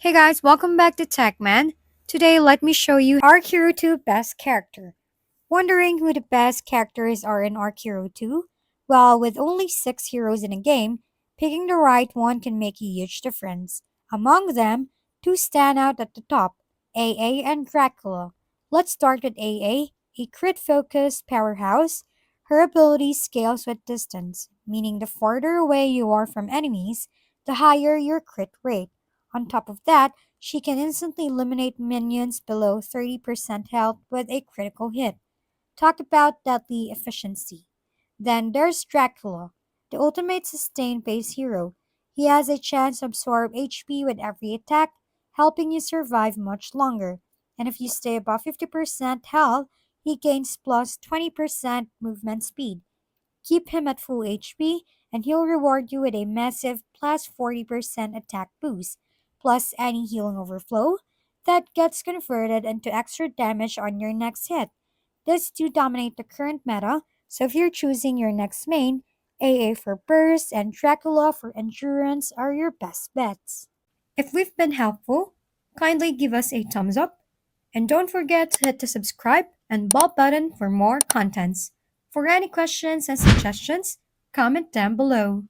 Hey guys, welcome back to TechMan. Today, let me show you Archero 2 best character. Wondering who the best characters are in Archero 2? Well, with only 6 heroes in a game, picking the right one can make a huge difference. Among them, two stand out at the top, AA and Dracula. Let's start with AA, a crit-focused powerhouse. Her ability scales with distance, meaning the farther away you are from enemies, the higher your crit rate. On top of that, she can instantly eliminate minions below 30% health with a critical hit. Talk about deadly efficiency. Then there's Dracula, the ultimate sustained base hero. He has a chance to absorb HP with every attack, helping you survive much longer. And if you stay above 50% health, he gains plus 20% movement speed. Keep him at full HP, and he'll reward you with a massive plus 40% attack boost, plus any healing overflow that gets converted into extra damage on your next hit. These two dominate the current meta, so if you're choosing your next main, AA for burst and Dracula for endurance are your best bets. If we've been helpful, kindly give us a thumbs up and don't forget to hit the subscribe and bell button for more contents. For any questions and suggestions, comment down below.